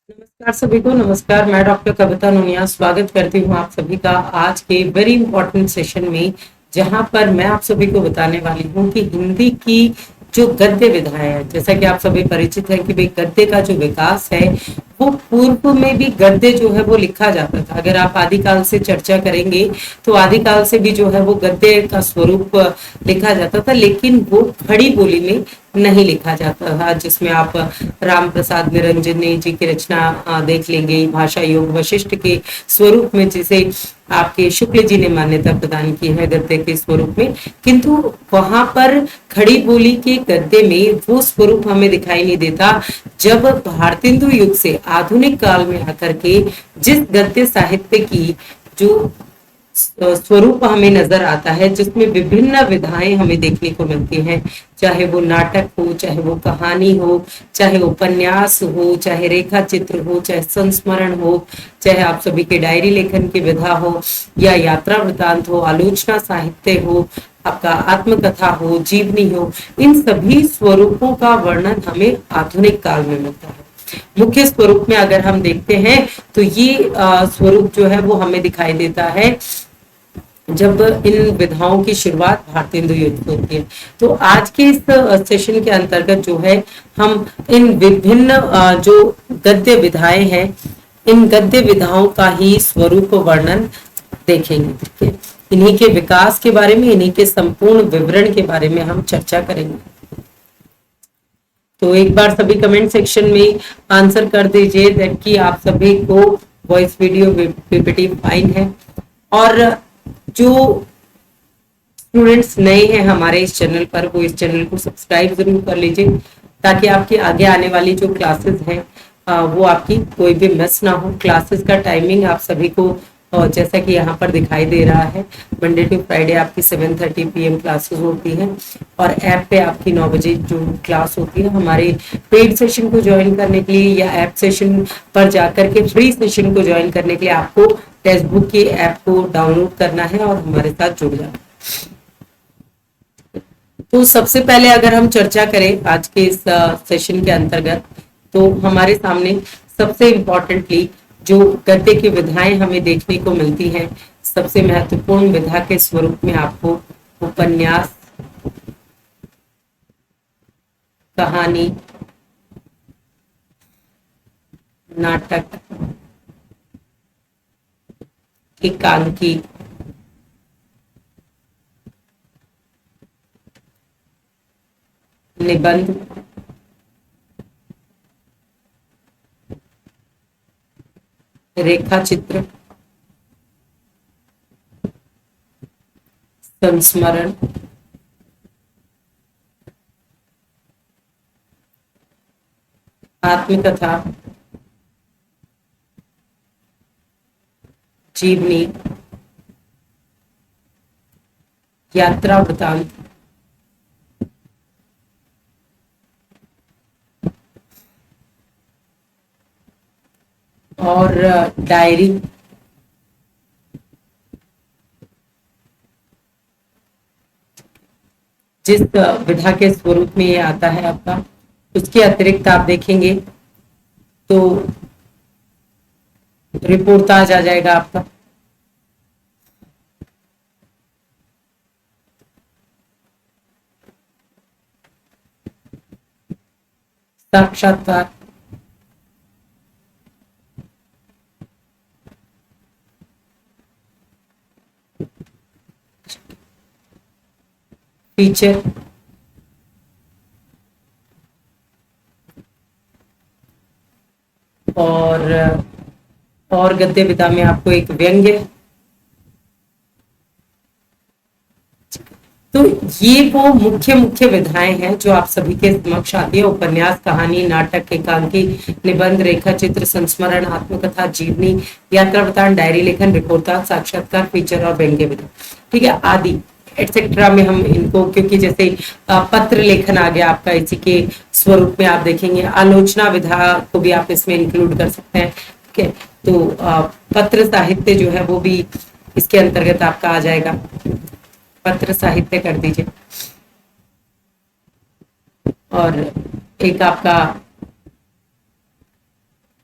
नमस्कार सभी को। नमस्कार, मैं डॉक्टर कविता नोनिया स्वागत करती हूँ आप सभी का आज के वेरी इंपॉर्टेंट सेशन में, जहां पर मैं आप सभी को बताने वाली हूँ कि हिंदी की जो गद्य विधाएं हैं, जैसा कि आप सभी परिचित हैं कि भाई गद्य का जो विकास है वो पूर्व में भी गद्य जो है वो लिखा जाता था। अगर आप आदिकाल से चर्चा करेंगे तो आदिकाल से भी जो है वो गद्य का स्वरूप लिखा जाता था, लेकिन वो खड़ी बोली में नहीं लिखा जाता था, जिसमें आप राम प्रसाद निरंजनी जी की रचना देख लेंगे, भाषा योग वशिष्ठ के स्वरूप में, जिसे आपके शुक्ल जी ने मान्यता प्रदान की है गद्य के स्वरूप में। किंतु वहां पर खड़ी बोली के गद्य में वो स्वरूप हमें दिखाई नहीं देता। जब भारतेंदु युग से आधुनिक काल में आकर के जिस गद्य साहित्य की जो स्वरूप हमें नजर आता है, जिसमें विभिन्न विधाएं हमें देखने को मिलती हैं, चाहे वो नाटक हो, चाहे वो कहानी हो, चाहे उपन्यास हो, चाहे रेखा चित्र हो, चाहे संस्मरण हो, चाहे आप सभी के डायरी लेखन की विधा हो, या यात्रा वृतांत हो, आलोचना साहित्य हो, आपका आत्मकथा हो, जीवनी हो, इन सभी स्वरूपों का वर्णन हमें आधुनिक काल में मिलता है। मुख्य स्वरूप में अगर हम देखते हैं तो ये स्वरूप जो है वो हमें दिखाई देता है जब इन विधाओं की शुरुआत भारतेंदु युग से होती है। तो आज के इस सेशन के अंतर्गत जो है हम इन विभिन्न जो गद्य विधाएं हैं, इन गद्य विधाओं का ही स्वरूप वर्णन देखेंगे। ठीक है, इन्हीं के विकास के बारे में, इन्हीं के संपूर्ण विवरण के बारे में हम चर्चा करेंगे। तो एक बार सभी कमेंट सेक्शन में आंसर कर दीजिए कि आप सभी को वॉइस वीडियो पीपीटी फाइन है। और जो स्टूडेंट्स नए हैं हमारे इस चैनल पर, वो इस चैनल को सब्सक्राइब जरूर कर लीजिए, ताकि आपकी आगे आने वाली जो क्लासेस हैं वो आपकी कोई भी मिस ना हो। क्लासेस का टाइमिंग आप सभी को जैसा कि यहाँ पर दिखाई दे रहा है, मंडे टू फ्राइडे आपकी 7:30 PM क्लासेस होती हैं, और ऐप पे आपकी 9 बजे जो क्लास होती है। हमारे पेड सेशन को ज्वाइन करने के लिए या ऐप सेशन पर जाकर के फ्री सेशन को ज्वाइन करने के लिए आपको टेक्स्ट बुक की ऐप को डाउनलोड करना है और हमारे साथ जुड़ जाना है। तो सबसे पहले अगर हम चर्चा करें आज के इस सेशन के अंतर्गत, तो हमारे सामने सबसे इम्पोर्टेंटली जो गद्य की विधाएं हमें देखने को मिलती हैं, सबसे महत्वपूर्ण विधा के स्वरूप में आपको उपन्यास, कहानी, नाटक, एकांकी, निबंध, रेखा चित्र, संस्मरण, आत्मकथा, जीवनी, यात्रा वृतांत, और डायरी, जिस विधा के स्वरूप में ये आता है आपका। उसके अतिरिक्त आप देखेंगे तो रिपोर्टाज आ जाएगा आपका, साक्षात्कार, फीचर, और गद्य विधा में आपको एक व्यंग्य। तो ये वो मुख्य मुख्य विधाएं हैं जो आप सभी के समक्ष आती है। उपन्यास, कहानी, नाटक, एकांकी, निबंध, रेखा चित्र, संस्मरण, आत्मकथा, जीवनी, यात्रा वृतांत, डायरी लेखन, रिपोर्टाज, साक्षात्कार, फीचर और व्यंग्य विधा। ठीक है, आदि एटसेट्रा में हम इनको, क्योंकि जैसे पत्र लेखन आ गया आपका, इसी के स्वरूप में आप देखेंगे। आलोचना विधा को भी आप इसमें इंक्लूड कर सकते हैं। ठीक है, तो पत्र साहित्य जो है वो भी इसके अंतर्गत आपका आ जाएगा। पत्र साहित्य कर दीजिए। और एक आपका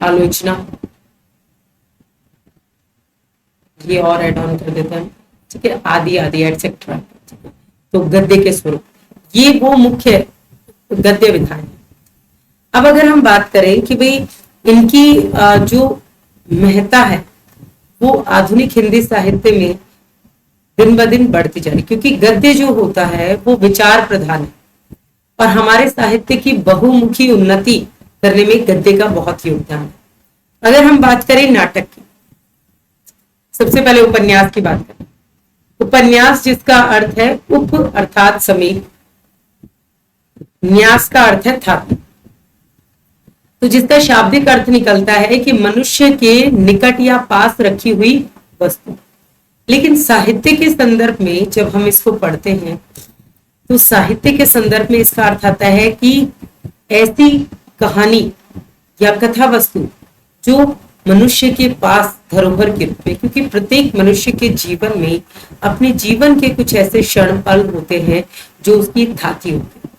आलोचना, ये और ऐड ऑन कर देते हैं, ठीक है, आदि आदि एटसेट्रा। तो गद्य के स्वरूप, ये वो मुख्य गद्य विधान है। अब अगर हम बात करें कि भाई इनकी जो महत्ता है वो आधुनिक हिंदी साहित्य में दिन ब दिन बढ़ती जा रही, क्योंकि गद्य जो होता है वो विचार प्रधान है और हमारे साहित्य की बहुमुखी उन्नति करने में गद्य का बहुत योगदान है। अगर हम बात करें नाटक की, सबसे पहले उपन्यास की बात करें। उपन्यास जिसका अर्थ है उप अर्थात समीप, न्यास का अर्थ है था, तो जिसका शाब्दिक अर्थ निकलता है कि मनुष्य के निकट या पास रखी हुई वस्तु। लेकिन साहित्य के संदर्भ में जब हम इसको पढ़ते हैं तो साहित्य के संदर्भ में इसका अर्थ आता है कि ऐसी कहानी या कथा वस्तु जो मनुष्य के पास धरोहर के रूप में, क्योंकि प्रत्येक मनुष्य के जीवन में अपने जीवन के कुछ ऐसे क्षण पल होते हैं जो उसकी थाती होती है।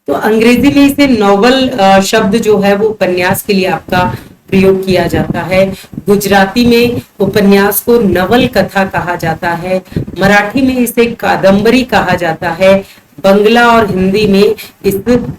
तो अंग्रेजी में इसे नॉवल शब्द जो है वो उपन्यास के लिए आपका प्रयोग किया जाता है। गुजराती में उपन्यास को नवल कथा कहा जाता है, मराठी में इसे कादम्बरी कहा जाता है, बंगला और हिंदी में इस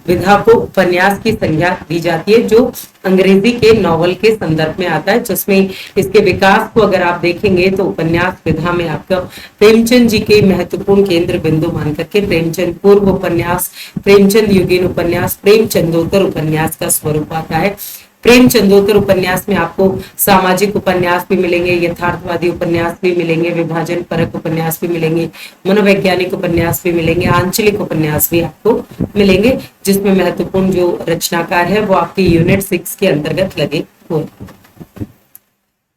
विधा को उपन्यास की संज्ञा दी जाती है, जो अंग्रेजी के नॉवल के संदर्भ में आता है, जिसमें इसके विकास को अगर आप देखेंगे तो उपन्यास विधा में आपका प्रेमचंद जी के महत्वपूर्ण केंद्र बिंदु मान करके प्रेमचंद पूर्व उपन्यास, प्रेमचंद युगीन उपन्यास, प्रेमचंदोत्तर उपन्यास का स्वरूप आता है। प्रेमचंदोत्तर उपन्यास में आपको सामाजिक उपन्यास भी मिलेंगे, यथार्थवादी उपन्यास भी मिलेंगे, विभाजन परक उपन्यास भी मिलेंगे, मनोवैज्ञानिक उपन्यास भी मिलेंगे, आंचलिक उपन्यास भी आपको मिलेंगे, जिसमें महत्वपूर्ण जो रचनाकार है वो आपके यूनिट 6 के अंतर्गत लगे हुए।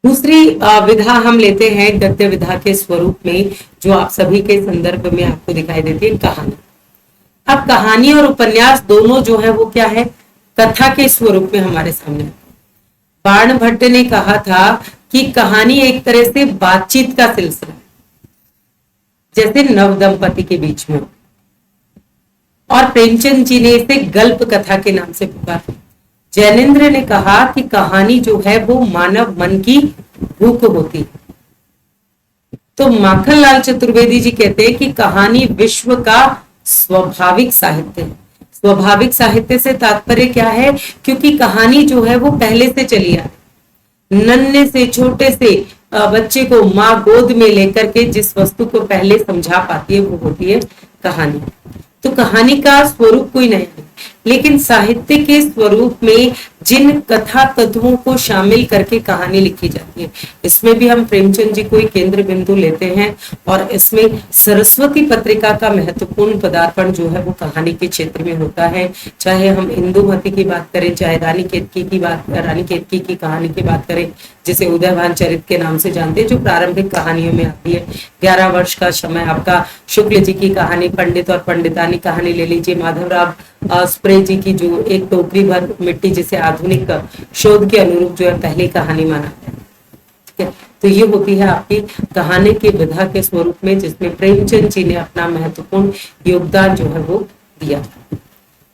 दूसरी विधा हम लेते हैं गद्य विधा के स्वरूप में, जो आप सभी के संदर्भ में आपको दिखाई देती है, कहानी। अब कहानी और उपन्यास दोनों जो है वो क्या है, कथा के स्वरूप में हमारे सामने। बाणभट्ट ने कहा था कि कहानी एक तरह से बातचीत का सिलसिला है, जैसे नव दंपति के बीच में, और प्रेमचंद जी ने इसे गल्प कथा के नाम से पुकारा। जैनेन्द्र ने कहा कि कहानी जो है वो मानव मन की भूख होती है। तो माखनलाल चतुर्वेदी जी कहते हैं कि कहानी विश्व का स्वाभाविक साहित्य है। स्वाभाविक साहित्य से तात्पर्य क्या है, क्योंकि कहानी जो है वो पहले से चली आ रही, नन्हे से छोटे से बच्चे को माँ गोद में लेकर के जिस वस्तु को पहले समझा पाती है वो होती है कहानी। तो कहानी का स्वरूप कोई नहीं, लेकिन साहित्य के स्वरूप में जिन कथा तत्वों को शामिल करके कहानी लिखी जाती है, इसमें भी हम प्रेमचंद जी को ही केंद्र बिंदु लेते हैं, और इसमें सरस्वती पत्रिका का महत्वपूर्ण पदार्पण जो है वो कहानी के क्षेत्र में होता है। चाहे हम इंदुमती की बात करें, चाहे रानी केतकी की कहानी की बात करें, जिसे उदयभान चरित के नाम से जानते हैं, जो प्रारंभिक कहानियों में आती है। 11 वर्ष का समय आपका शुक्ल जी की कहानी, पंडित और पंडितानी कहानी ले लीजिए, माधवराव स्प्रे जी की जो एक टोकरी भर मिट्टी, जिसे आधुनिक शोध के अनुरूप जो है पहली कहानी माना है, ठीक है। तो ये होती है आपकी कहानी के विधा के स्वरूप में, जिसमें प्रेमचंद जी ने अपना महत्वपूर्ण योगदान जो है वो दिया।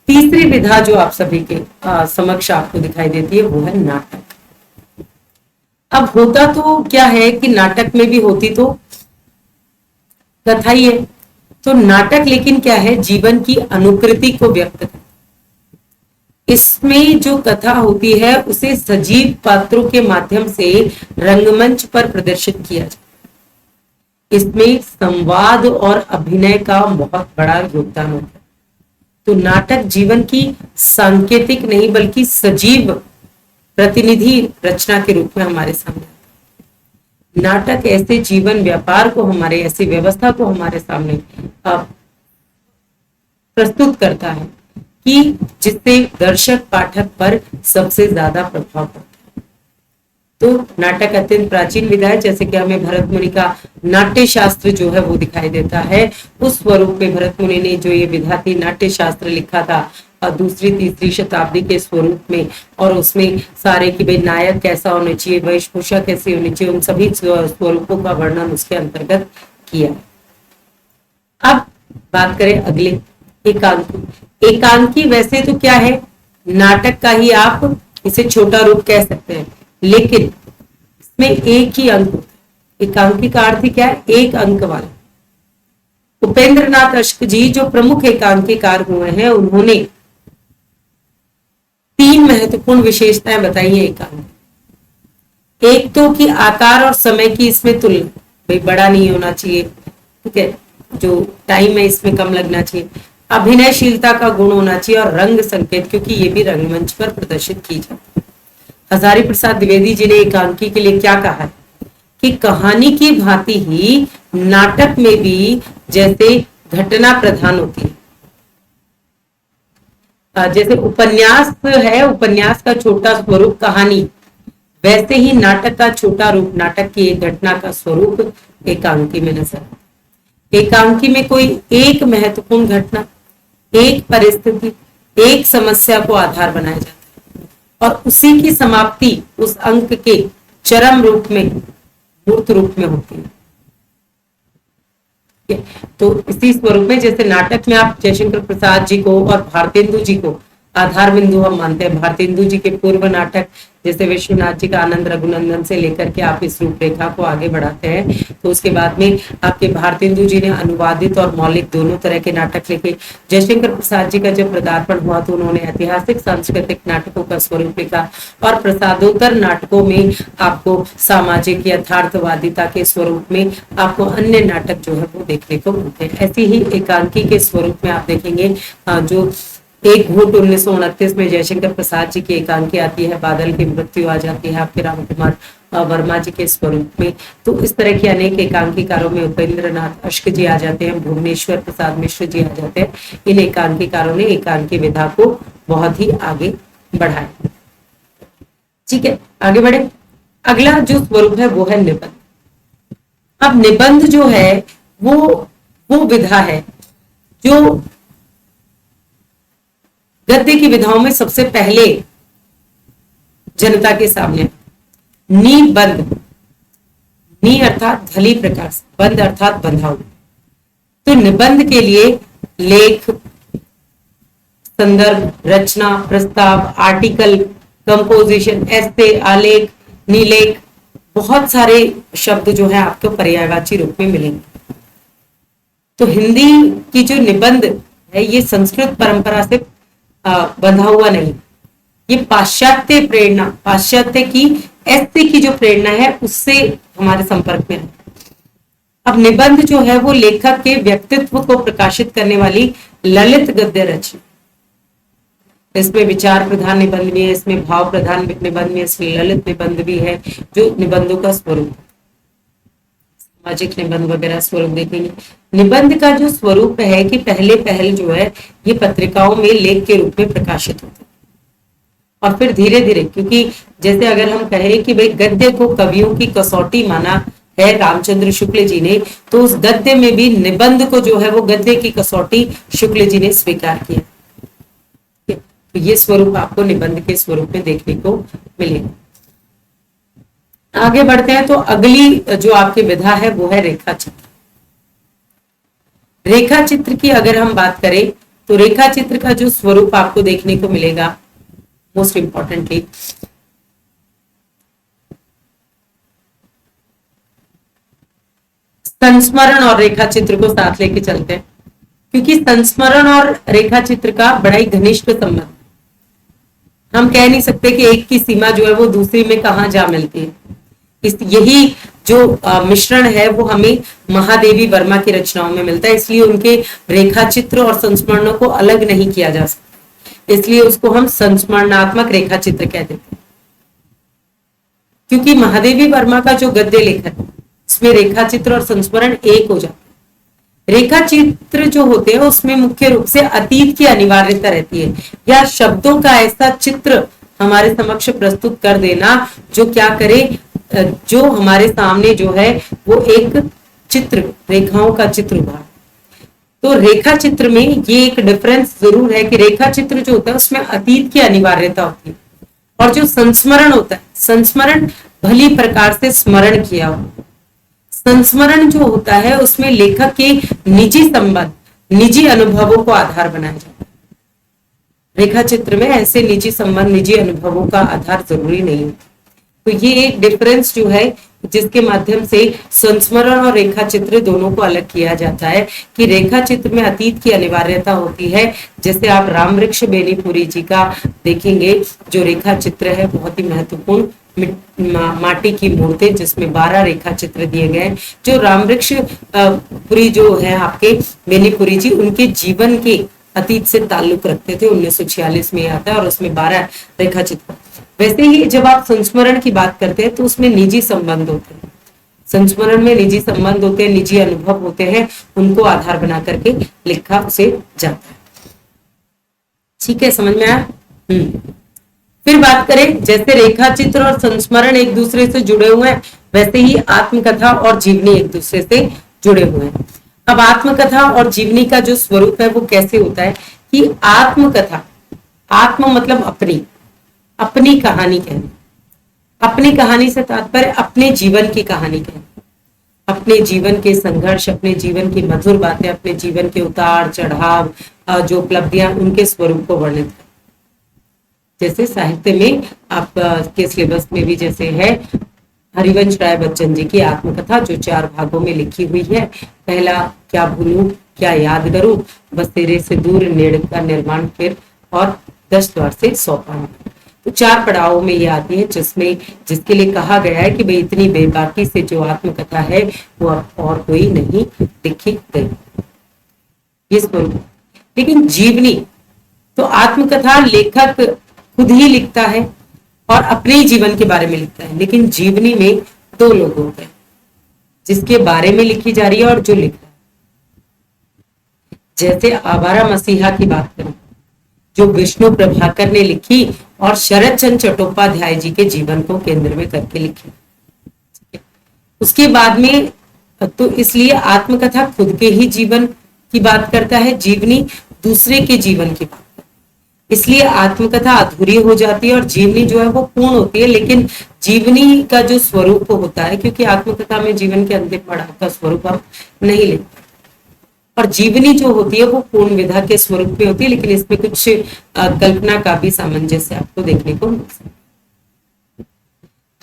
तीसरी विधा जो आप सभी के समक्ष आपको दिखाई देती है वो है नाटक। अब होता तो क्या है कि नाटक में भी होती तो कथा ही है, तो नाटक लेकिन क्या है, जीवन की अनुकृति को व्यक्त करता है। इसमें जो कथा होती है उसे सजीव पात्रों के माध्यम से रंगमंच पर प्रदर्शित किया जाता है। इसमें संवाद और अभिनय का बहुत बड़ा योगदान होता है। तो नाटक जीवन की सांकेतिक नहीं बल्कि सजीव प्रतिनिधि रचना के रूप में हमारे सामने आता है। नाटक ऐसे जीवन व्यापार को, हमारे ऐसी व्यवस्था को हमारे सामने प्रस्तुत करता है कि जिससे दर्शक पाठक पर सबसे ज्यादा प्रभाव पड़ता है। तो नाटक अत्यंत प्राचीन विधा है, जैसे कि हमें भरत मुनि का नाट्य शास्त्र जो है वो दिखाई देता है। उस स्वरूप में भरत मुनि ने जो ये विधा थी, नाट्य शास्त्र लिखा था दूसरी तीसरी शताब्दी के स्वरूप में, और उसमें सारे की भाई नायक कैसा होना चाहिए, वेशभूषा कैसी होनी चाहिए, उन सभी स्वरूपों का वर्णन उसके अंतर्गत किया। अब बात करें अगले एकांकी। एकांकी वैसे तो क्या है, नाटक का ही आप इसे छोटा रूप कह सकते हैं, लेकिन इसमें एक ही अंक होता है। एकांकी का अर्थ क्या है? एक अंक वाला। उपेंद्र नाथ अश्क जी जो प्रमुख एकांकीकार हुए हैं, उन्होंने 3 महत्वपूर्ण विशेषताएं बताई है एकांक। एक तो कि आकार और समय की इसमें तुलना, भाई बड़ा नहीं होना चाहिए, ठीक है, जो टाइम है इसमें कम लगना चाहिए। अभिनयशीलता का गुण होना चाहिए और रंग संकेत, क्योंकि ये भी रंगमंच पर प्रदर्शित की जाती है। हजारी प्रसाद द्विवेदी जी ने एकांकी के लिए क्या कहा है कि कहानी की भांति ही नाटक में भी जैसे घटना प्रधान होती है, जैसे उपन्यास है, उपन्यास का छोटा स्वरूप कहानी, वैसे ही नाटक का छोटा रूप, नाटक की एक घटना का स्वरूप एकांकी में नजर आता है। एकांकी में कोई एक महत्वपूर्ण घटना, एक परिस्थिति, एक समस्या को आधार बनाया जाता है और उसी की समाप्ति उस अंक के चरम रूप में, मूर्त रूप में होती है। तो इसी स्वरूप में, जैसे नाटक में आप जयशंकर प्रसाद जी को और भारतेंदु जी को आधार बिंदु हम मानते हैं। भारतेंदु जी के पूर्व नाटक जैसे विश्वनाथ जी का आनंद रघुनंदन से लेकर के आप इस रूपरेखा को आगे बढ़ाते हैं, तो उसके बाद में आपके भारतेंदु जी ने अनुवादित और मौलिक दोनों तरह के नाटक लिखे। जयशंकर प्रसाद जी का जब पदार्पण हुआ तो उन्होंने ऐतिहासिक सांस्कृतिक नाटकों का स्वरूप लिखा और प्रसादोत्तर नाटकों में आपको सामाजिक यथार्थवादिता के स्वरूप में आपको अन्य नाटक जो है वो देखने को मिलते हैं। ऐसी ही एकांकी के स्वरूप में आप देखेंगे जो एक घूंट 1929 में जयशंकर प्रसाद जी की एकांकी आती है, बादल की मृत्यु आ जाती है आपके राम कुमार वर्मा जी के स्वरूप में। तो इस तरह के अनेक एकांकीकारों में उपेंद्र नाथ अश्क जी आ जाते हैं, भुवनेश्वर प्रसाद मिश्र जी आ जाते हैं। इन एकांकीकारों ने एकांकी विधा को बहुत ही आगे बढ़ाया। ठीक है, आगे बढ़े। अगला जो स्वरूप है वो है निबंध। अब निबंध जो है वो विधा है जो गद्य की विधाओं में सबसे पहले जनता के सामने। निबंध, नी अर्थात भली प्रकार से, बंध अर्थात बंधा हुआ। तो निबंध के लिए लेख, संदर्भ, रचना, प्रस्ताव, आर्टिकल, कंपोजिशन, एस्से, आलेख, निलेख, बहुत सारे शब्द जो है आपको पर्यायवाची रूप में मिलेंगे। तो हिंदी की जो निबंध है ये संस्कृत परंपरा से बंधा हुआ नहीं, ये पाश्चात्य प्रेरणा, पाश्चात्य की एस्से की जो प्रेरणा है उससे हमारे संपर्क में है। अब निबंध जो है वो लेखक के व्यक्तित्व को प्रकाशित करने वाली ललित गद्य रचना। इसमें विचार प्रधान निबंध भी है, इसमें भाव प्रधान निबंध भी है, इसमें ललित निबंध भी है, जो निबंधों का स्वरूप, सामाजिक निबंध वगैरह स्वरूप देखेंगे। निबंध का जो स्वरूप है कि पहल जो है ये पत्रिकाओं में लेख के रूप में प्रकाशित होते हैं और फिर धीरे धीरे, क्योंकि जैसे अगर हम कहें कि भाई गद्य को कवियों की कसौटी माना है रामचंद्र शुक्ल जी ने, तो उस गद्य में भी निबंध को जो है वो गद्य की कसौटी शुक्ल जी ने स्वीकार किया। तो ये स्वरूप आपको निबंध के स्वरूप में देखने को मिलेगा। आगे बढ़ते हैं तो अगली जो आपकी विधा है वो है रेखा चित्र। रेखा चित्र की अगर हम बात करें तो रेखा चित्र का जो स्वरूप आपको देखने को मिलेगा, मोस्ट इंपॉर्टेंटली संस्मरण और रेखा चित्र को साथ लेके चलते हैं, क्योंकि संस्मरण और रेखा चित्र का बड़ा ही घनिष्ठ संबंध। हम कह नहीं सकते कि एक की सीमा जो है वो दूसरी में कहां जा मिलती है। यही जो मिश्रण है वो हमें महादेवी वर्मा की रचनाओं में मिलता है, इसलिए उनके रेखा चित्र और संस्मरणों को अलग नहीं किया जा सकता, इसलिए उसको हम संस्मरणात्मक रेखा चित्र कहते हैं। क्योंकि महादेवी वर्मा का जो गद्य लेखन है उसमें रेखा चित्र और संस्मरण एक हो जाता है। रेखा चित्र जो होते हैं उसमें मुख्य रूप से अतीत की अनिवार्यता रहती है, या शब्दों का ऐसा चित्र हमारे समक्ष प्रस्तुत कर देना जो क्या करे, जो हमारे सामने जो है वो एक चित्र, रेखाओं का चित्र हुआ। तो रेखा चित्र में ये एक डिफरेंस जरूर है कि रेखा चित्र जो होता है उसमें अतीत की अनिवार्यता होती है, और जो संस्मरण होता है, संस्मरण भली प्रकार से स्मरण किया हो। संस्मरण जो होता है उसमें लेखक के निजी संबंध, निजी अनुभवों को आधार बनाया जाता है। रेखा चित्र में ऐसे निजी संबंध, निजी अनुभवों का आधार जरूरी नहीं है। तो ये एक डिफरेंस जो है जिसके माध्यम से संस्मरण और रेखा चित्र दोनों को अलग किया जाता है कि रेखा चित्र में अतीत की अनिवार्यता होती है। जैसे आप राम वृक्ष बेनीपुरी जी का देखेंगे, जो रेखा चित्र है बहुत ही महत्वपूर्ण, माटी की मूर्ति जिसमें 12 रेखा चित्र दिए गए हैं। जो राम वृक्ष पुरी जो है आपके बेनीपुरी जी, उनके जीवन के अतीत से ताल्लुक रखते थे। 1946 में आता है और उसमें 12 रेखा चित्र। वैसे ही जब आप संस्मरण की बात करते हैं तो उसमें निजी संबंध होते हैं, संस्मरण में निजी संबंध होते हैं, निजी अनुभव होते हैं, उनको आधार बना करके लिखा उसे जाता है। ठीक है, समझ में आया? फिर बात करें, जैसे रेखा चित्र और संस्मरण एक दूसरे से जुड़े हुए हैं, वैसे ही आत्मकथा और जीवनी एक दूसरे से जुड़े हुए हैं। अब आत्मकथा और जीवनी का जो स्वरूप है वो कैसे होता है कि आत्मकथा, आत्म मतलब अपनी, अपनी कहानी कहना, अपनी कहानी से तात्पर्य अपने जीवन की कहानी कहना, अपने जीवन के संघर्ष, अपने जीवन की मधुर बातें, अपने जीवन के उतार चढ़ाव, जो उपलब्धियां, उनके स्वरूप को वर्णित करना। जैसे साहित्य में आपके सिलेबस में भी जैसे है हरिवंश राय बच्चन जी की आत्मकथा, जो 4 भागों में लिखी हुई है। पहला, क्या भूलूं क्या याद करूं, बस तेरे से दूर, नेड़ का निर्माण, फिर और 10 द्वार से 100 पाना। तो 4 पड़ावों में ये आती है, जिसमें जिसके लिए कहा गया है कि भाई इतनी बेबाकी से जो आत्मकथा है वो और कोई नहीं लिखी गई, ये स्वरूप। लेकिन जीवनी तो आत्मकथा लेखक खुद ही लिखता है और अपने ही जीवन के बारे में लिखता है, लेकिन जीवनी में 2 लोग होते हैं, जिसके बारे में लिखी जा रही है और जो लिख रहा है। जैसे आवारा मसीहा की बात करें, जो विष्णु प्रभाकर ने लिखी और शरद चंद्र चट्टोपाध्याय जी के जीवन को केंद्र में करके लिखी। उसके बाद में तो इसलिए आत्मकथा खुद के ही जीवन की बात करता है, जीवनी दूसरे के जीवन की बात करता है। इसलिए आत्मकथा अधूरी हो जाती है और जीवनी जो है वो पूर्ण होती है। लेकिन जीवनी का जो स्वरूप होता है, क्योंकि आत्मकथा में जीवन के अंतिम पड़ाव का स्वरूप हम नहीं लेते, और जीवनी जो होती है वो पूर्ण विधा के स्वरूप में होती है, लेकिन इसमें कुछ कल्पना का भी सामंजस्य आपको देखने को मिल सकता है।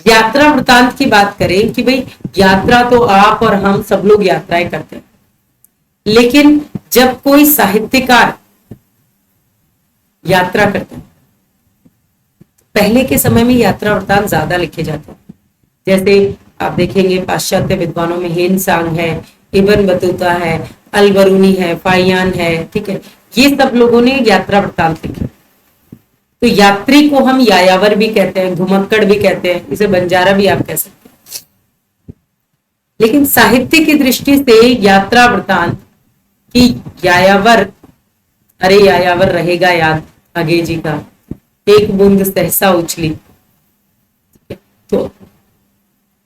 यात्रा वृतांत की बात करें कि भाई यात्रा तो आप और हम सब लोग यात्राएं करते हैं, लेकिन जब कोई साहित्यकार यात्रा करता है, पहले के समय में यात्रा वृतांत ज्यादा लिखे जाते हैं। जैसे आप देखेंगे पाश्चात्य विद्वानों में हेन सांग है, इब्न बतूता है, अलबरूनी है, फाइयान है, ठीक है, ये सब लोगों ने यात्रा वृतांत लिखे। तो यात्री को हम यायावर भी कहते हैं, घुमक्कड़ भी कहते हैं, इसे बंजारा भी आप कह सकते हैं। लेकिन साहित्य की दृष्टि से यात्रा वृतांत की यायावर, अरे यायावर रहेगा याद आगे जी का, एक बूंद सहसा उछली, तो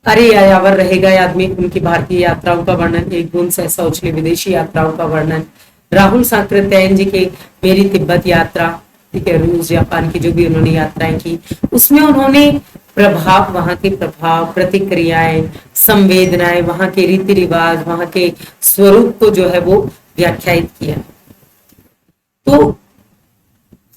अरे यायावर रहेगा याद में उनकी भारतीय यात्राओं का वर्णन, एक बूंद सहसा उछली विदेशी यात्राओं का वर्णन। राहुल सांकृत्यायन जी के मेरी तिब्बत यात्रा, ठीक है, रूस जापान की जो भी उन्होंने यात्राएं की, उसमें उन्होंने प्रभाव, वहां के प्रभाव, प्रतिक्रियाएं, संवेदनाएं, वहां के रीति रिवाज, वहां के स्वरूप को जो है वो व्याख्यायित किया। तो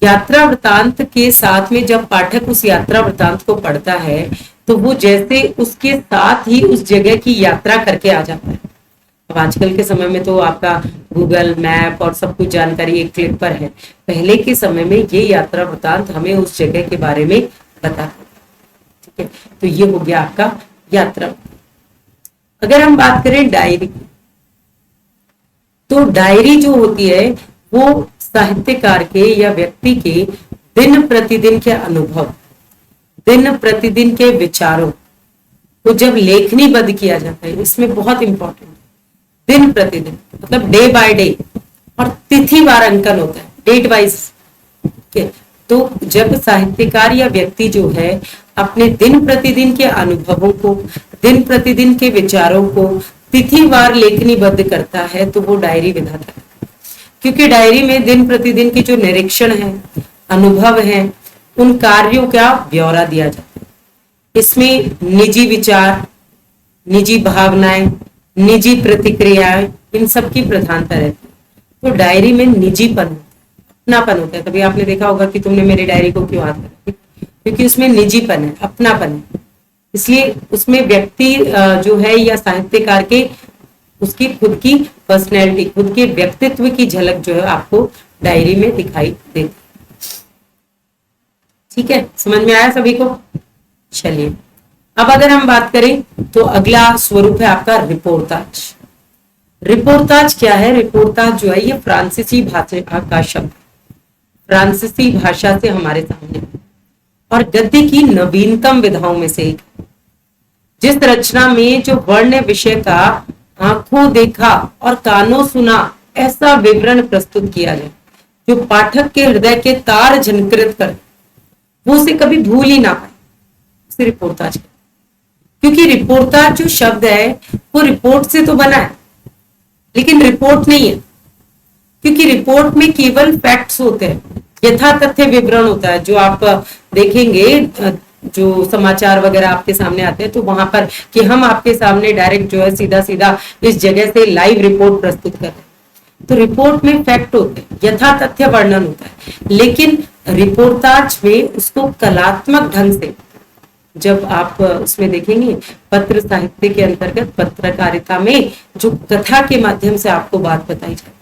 यात्रा वृतांत के साथ में जब पाठक उस यात्रा वृतांत को पढ़ता है तो वो जैसे उसके साथ ही उस जगह की यात्रा करके आ जाता है। अब आजकल के समय में तो आपका गूगल मैप और सब कुछ जानकारी एक क्लिक पर है, पहले के समय में ये यात्रा वृतांत हमें उस जगह के बारे में बताता है, ठीक है। तो ये हो गया आपका यात्रा। अगर हम बात करें डायरी, तो डायरी जो होती है वो साहित्यकार के या व्यक्ति के दिन प्रतिदिन के अनुभव, दिन प्रतिदिन के विचारों को जब लेखनीबद्ध किया जाता है, इसमें बहुत इंपॉर्टेंट दिन प्रतिदिन मतलब डे बाय डे, और तिथिवार अंकन होता है, डेट वाइज। तो जब साहित्यकार या व्यक्ति जो है अपने दिन प्रतिदिन के अनुभवों को, दिन प्रतिदिन के विचारों को तिथिवार लेखनीबद्ध करता है, तो वो डायरी विधाता है। क्योंकि डायरी में दिन प्रतिदिन के जो निरीक्षण है, अनुभव है, उन कार्यों का ब्यौरा दिया जाता है। इसमें निजी विचार, निजी भावनाएं, निजी प्रतिक्रियाएं, इन सब की प्रधानता रहती है। तो डायरी में निजीपन, अपनापन होता है। कभी आपने देखा होगा कि तुमने मेरी डायरी को क्यों हाथ लगा, क्योंकि उसमें निजीपन है, अपनापन है। इसलिए उसमें व्यक्ति जो है या साहित्यकार के उसकी खुद की पर्सनैलिटी, खुद के व्यक्तित्व की झलक जो है आपको डायरी में दिखाई देती। ठीक है, समझ में आया सभी को? चलिए, अब अगर हम बात करें तो अगला स्वरूप है आपका रिपोर्टाज। रिपोर्टाज क्या है? रिपोर्टाज जो है ये फ्रांसीसी भाषा का शब्द, फ्रांसीसी भाषा से हमारे सामने, और गद्य की नवीनतम विधाओं में से एक, जिस रचना में जो वर्ण विषय का आंखों देखा और कानों सुना ऐसा विवरण प्रस्तुत किया जाए जो पाठक के हृदय के तार झनकृत कर वो उसे कभी भूल ही ना पाए, उसे रिपोर्टाज। क्योंकि रिपोर्टाज जो शब्द है वो रिपोर्ट से तो बना है, लेकिन रिपोर्ट नहीं है, क्योंकि रिपोर्ट में केवल फैक्ट्स होते हैं, यथा तथ्य विवरण होता है। जो आप देखेंगे जो समाचार वगैरह आपके सामने आते हैं तो वहां पर कि हम आपके सामने डायरेक्ट जो है सीधा सीधा इस जगह से लाइव रिपोर्ट प्रस्तुत कर रहे हैं, तो रिपोर्ट में फैक्ट होते हैं, यथा तथ्य वर्णन होता है। लेकिन रिपोर्टाज में उसको कलात्मक ढंग से, जब आप उसमें देखेंगे पत्र साहित्य के अंतर्गत पत्रकारिता में जो कथा के माध्यम से आपको बात बताई जाती है,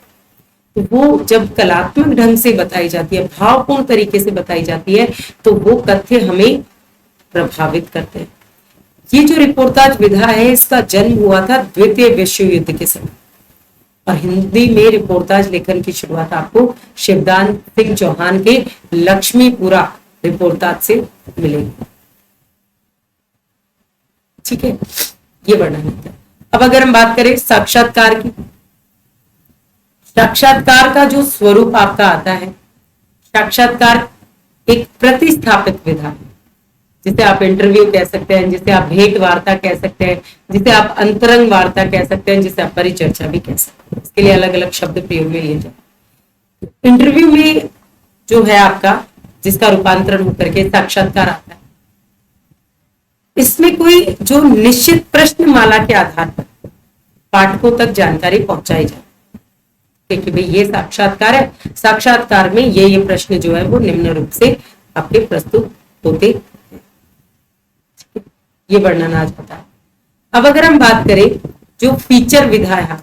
तो वो जब कलात्मक ढंग से बताई जाती है, भावपूर्ण तरीके से बताई जाती है, तो वो कथ्य हमें प्रभावित करते हैं। ये जो रिपोर्टाज विधा है इसका जन्म हुआ था द्वितीय विश्व युद्ध के समय, और हिंदी में रिपोर्टाज लेखन की शुरुआत आपको शिवदान सिंह चौहान के लक्ष्मीपुरा रिपोर्टाज से मिलेगी। ठीक है, ये वर्णन होता है। अब अगर हम बात करें साक्षात्कार की, साक्षात्कार का जो स्वरूप आपका आता है, साक्षात्कार एक प्रतिस्थापित विधा है, जिसे आप इंटरव्यू कह सकते हैं, जिसे आप भेंट वार्ता कह सकते हैं, जिसे आप अंतरंग वार्ता कह सकते हैं, जिसे आप परिचर्चा भी कह सकते हैं। इसके लिए अलग अलग शब्द प्रयोग में लिए जाते हैं। इंटरव्यू में जो है आपका, जिसका रूपांतरण होकर के साक्षात्कार आता है, इसमें कोई जो निश्चित प्रश्न माला के आधार पर पाठकों तक जानकारी पहुंचाई जाए कि भाई ये साक्षात्कार है, साक्षात्कार में ये प्रश्न जो है वो निम्न रूप से आपके प्रस्तुत होते, ये वर्णन आज बता। अब अगर हम बात करें जो फीचर विधा है,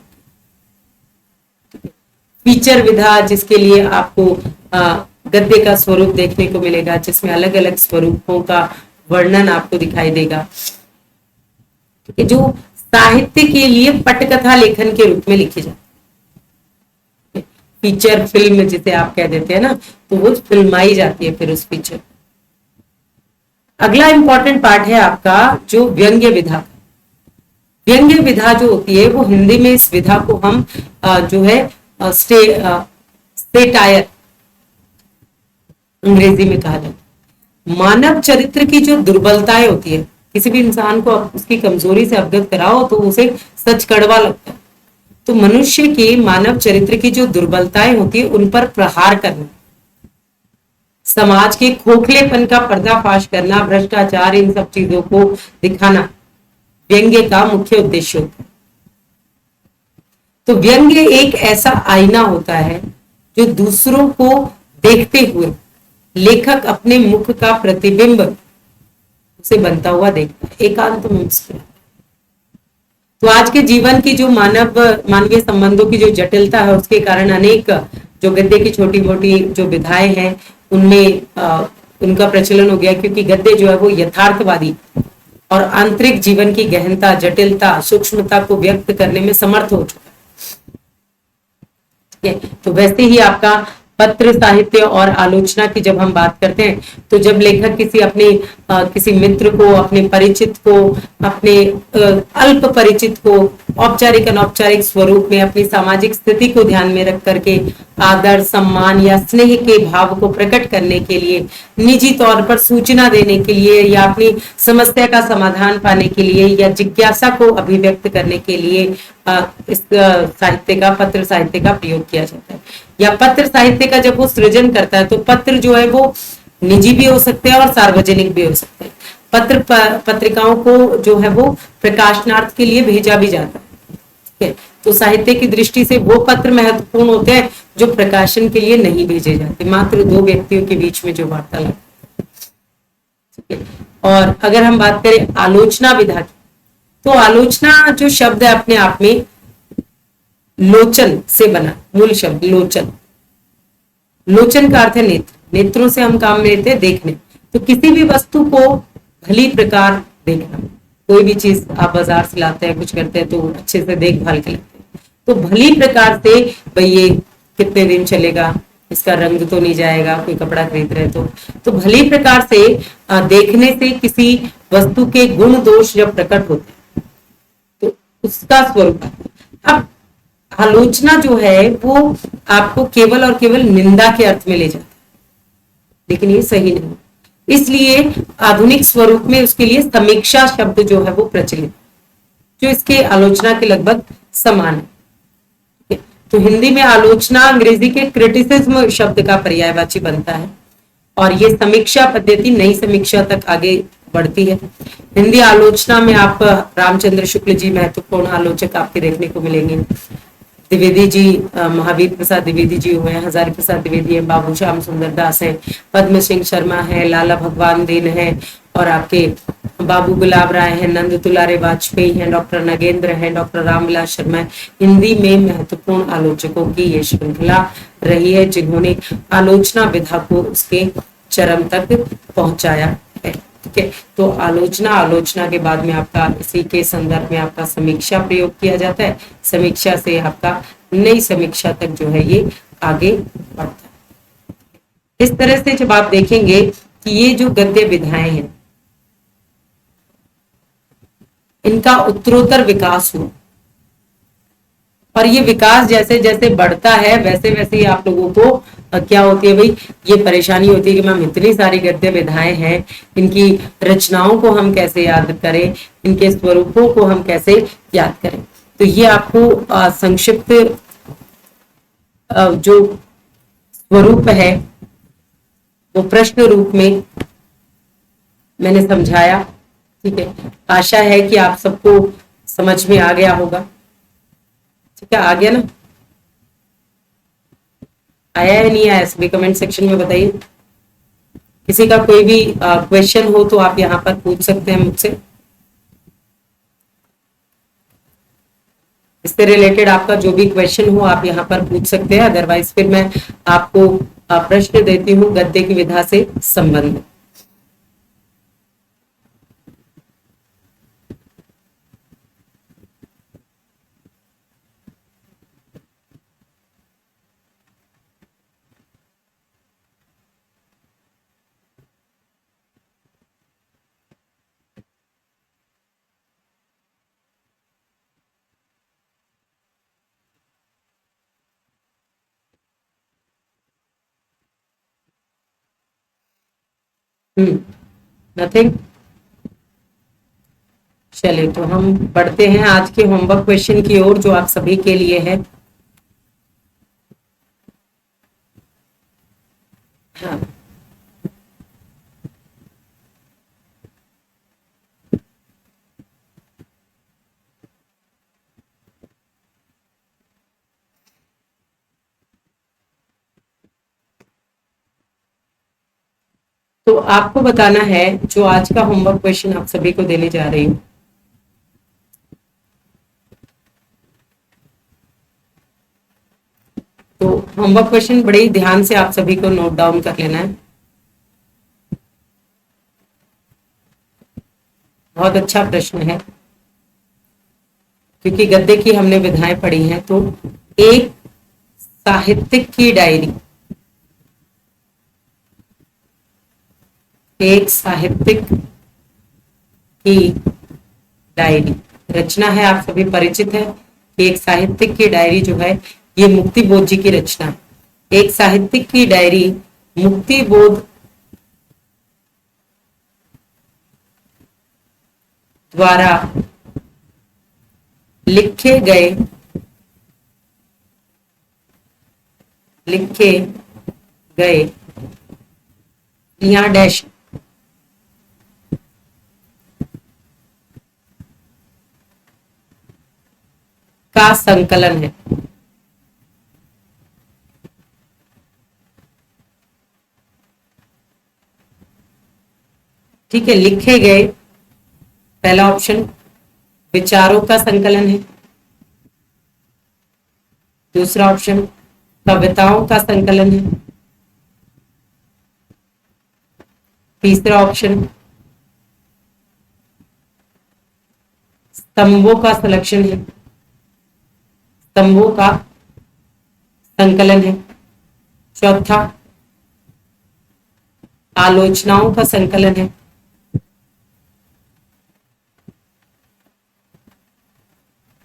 फीचर विधा जिसके लिए आपको गद्य का स्वरूप देखने को मिलेगा, जिसमें अलग अलग स्वरूपों का वर्णन आपको दिखाई देगा, जो साहित्य के लिए पटकथा लेखन के रूप में लिखी जाती है। फीचर फिल्म जिसे आप कह देते हैं ना, तो वो फिल्माई जाती है फिर उस फीचर। अगला इंपॉर्टेंट पार्ट है आपका जो व्यंग्य विधा। व्यंग्य विधा जो होती है वो हिंदी में इस विधा को हम जो है सेटायर अंग्रेजी में कहा जाता है। मानव चरित्र की जो दुर्बलताएं होती है, किसी भी इंसान को उसकी कमजोरी से अवगत कराओ तो उसे सच कड़वा लगता है। तो मनुष्य के मानव चरित्र की जो दुर्बलताएं होती है उन पर प्रहार करना, समाज के खोखलेपन का पर्दाफाश करना, भ्रष्टाचार, इन सब चीजों को दिखाना व्यंग्य का मुख्य उद्देश्य होता है। तो व्यंग्य एक ऐसा आईना होता है जो दूसरों को देखते हुए लेखक अपने मुख का प्रतिबिंब उसे बनता हुआ देखता है, एकांत में मुस्कुराता है। तो आज के जीवन की जो मानवीय संबंधों की जो जटिलता है, उसके कारण अनेक जो गद्य की छोटी मोटी जो विधाएं हैं उनमें उनका प्रचलन हो गया, क्योंकि गद्य जो है वो यथार्थवादी और आंतरिक जीवन की गहनता, जटिलता, सूक्ष्मता को व्यक्त करने में समर्थ हो चुका है। तो वैसे ही आपका पत्र साहित्य और आलोचना की जब हम बात करते हैं, तो जब लेखक किसी मित्र को, अपने परिचित को, अपने अल्प परिचित को औपचारिक अनौपचारिक स्वरूप में अपनी सामाजिक स्थिति को ध्यान में रख करके आदर, सम्मान या स्नेह के भाव को प्रकट करने के लिए, निजी तौर पर सूचना देने के लिए, या अपनी समस्या का समाधान पाने के लिए, या जिज्ञासा को अभिव्यक्त करने के लिए इस साहित्य का, पत्र साहित्य का प्रयोग किया जाता है। या पत्र साहित्य का जब वो सृजन करता है तो पत्र जो है वो निजी भी हो सकते हैं और सार्वजनिक भी हो सकते हैं। पत्रिकाओं को जो है वो प्रकाशनार्थ के लिए भेजा भी जाता है। ठीक है, तो साहित्य की दृष्टि से वो पत्र महत्वपूर्ण होते हैं जो प्रकाशन के लिए नहीं भेजे जाते, मात्र दो व्यक्तियों के बीच में जो वार्तालाप। ठीक है। और अगर हम बात करें आलोचना विधा की, तो आलोचना जो शब्द है अपने आप में लोचन से बना, मूल शब्द लोचन। लोचन का अर्थ है नेत्र, नेत्रों से हम काम लेते हैं देखने। तो किसी भी वस्तु को भली प्रकार देखना, कोई भी चीज आप बाजार से लाते हैं, कुछ करते हैं तो अच्छे से देखभाल के लेते हैं। तो भली प्रकार से भाई ये कितने दिन चलेगा, इसका रंग तो नहीं जाएगा, कोई कपड़ा खरीद रहे तो भली प्रकार से देखने से किसी वस्तु के गुण दोष जब प्रकट होते हैं तो उसका स्वरूप आता है। अब आलोचना जो है वो आपको केवल और केवल निंदा के अर्थ में ले जाता है, लेकिन ये सही नहीं। इसलिए आधुनिक स्वरूप में उसके लिए समीक्षा शब्द जो है वो प्रचलित, जो इसके आलोचना के लगभग समान है। तो हिंदी में आलोचना अंग्रेजी के क्रिटिसिज्म शब्द का पर्यायवाची बनता है, और ये समीक्षा पद्धति नई समीक्षा तक आगे बढ़ती है। हिंदी आलोचना में आप रामचंद्र शुक्ल जी महत्वपूर्ण आलोचक आपके देखने को मिलेंगे। द्विवेदी जी, महावीर प्रसाद द्विवेदी जी हुए हैं, हजारी प्रसाद द्विवेदी है, बाबू श्याम सुंदर दास है, पद्म सिंह शर्मा है, लाला भगवान दीन है, और आपके बाबू गुलाब राय है, नंद तुलारे वाजपेयी हैं, डॉक्टर नगेंद्र है, डॉक्टर रामविलास शर्मा है। हिंदी में महत्वपूर्ण आलोचकों की ये श्रृंखला रही है जिन्होंने आलोचना विधा को उसके चरम तक पहुंचाया है। ठीक है। तो आलोचना के बाद में आपका इसी के संदर्भ में आपका समीक्षा प्रयोग किया जाता है। समीक्षा से आपका नई समीक्षा तक जो है ये आगे बढ़ता है। इस तरह से जब आप देखेंगे कि ये जो गद्य विधाएं हैं इनका उत्तरोत्तर विकास हुआ, और ये विकास जैसे जैसे बढ़ता है वैसे वैसे ही आप लोगों को क्या होती है भाई, ये परेशानी होती है कि मैम इतनी सारी गद्य विधाएं हैं, इनकी रचनाओं को हम कैसे याद करें, इनके स्वरूपों को हम कैसे याद करें। तो ये आपको संक्षिप्त जो स्वरूप है वो प्रश्न रूप में मैंने समझाया। ठीक है। आशा है कि आप सबको समझ में आ गया होगा। ठीक है, आ गया ना? आया है नहीं आया, सभी कमेंट सेक्शन में बताइए। किसी का कोई भी क्वेश्चन हो तो आप यहाँ पर पूछ सकते हैं मुझसे, इससे रिलेटेड आपका जो भी क्वेश्चन हो आप यहाँ पर पूछ सकते हैं। अदरवाइज फिर मैं आपको प्रश्न देती हूँ गद्य की विधा से संबंधित। नथिंग। चलिए तो हम बढ़ते हैं आज के होमवर्क क्वेश्चन की ओर जो आप सभी के लिए है। हाँ, तो आपको बताना है जो आज का होमवर्क क्वेश्चन आप सभी को देने जा रही हूँ। तो होमवर्क क्वेश्चन बड़े ही ध्यान से आप सभी को नोट डाउन कर लेना है। बहुत अच्छा प्रश्न है, क्योंकि गद्य की हमने विधाएं पढ़ी हैं। तो एक साहित्यिक की डायरी, एक साहित्यिक की डायरी रचना है, आप सभी परिचित है कि एक साहित्यिक की डायरी जो है ये मुक्तिबोध जी की रचना है। एक साहित्यिक की डायरी मुक्तिबोध द्वारा लिखे गए यहाँ डैश का संकलन है। ठीक है, लिखे गए, पहला ऑप्शन विचारों का संकलन है। दूसरा ऑप्शन कविताओं का संकलन है। तीसरा ऑप्शन स्तंभों का सिलेक्शन है, स्तंभों का संकलन है। चौथा आलोचनाओं का संकलन है।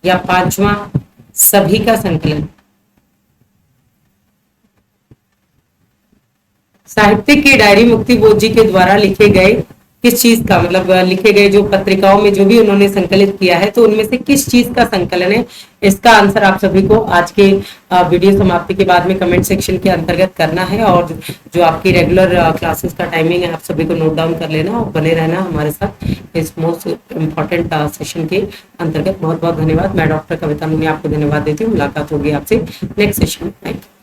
या पांचवा सभी का संकलन। साहित्यिक की डायरी मुक्ति बोध जी के द्वारा लिखे गए किस चीज का, मतलब लिखे गए जो पत्रिकाओं में जो भी उन्होंने संकलित किया है, तो उनमें से किस चीज का संकलन है, इसका आंसर आप सभी को आज के वीडियो समाप्ति के बाद में कमेंट सेक्शन के अंतर्गत करना है। और जो आपकी रेगुलर क्लासेस का टाइमिंग है, आप सभी को नोट डाउन कर लेना और बने रहना हमारे साथ इस मोस्ट इम्पोर्टेंट सेशन के अंतर्गत। बहुत बहुत धन्यवाद। मैं डॉक्टर कविता नुनिया आपको धन्यवाद देती हूँ। मुलाकात होगी आपसे नेक्स्ट सेशन में। Thank you.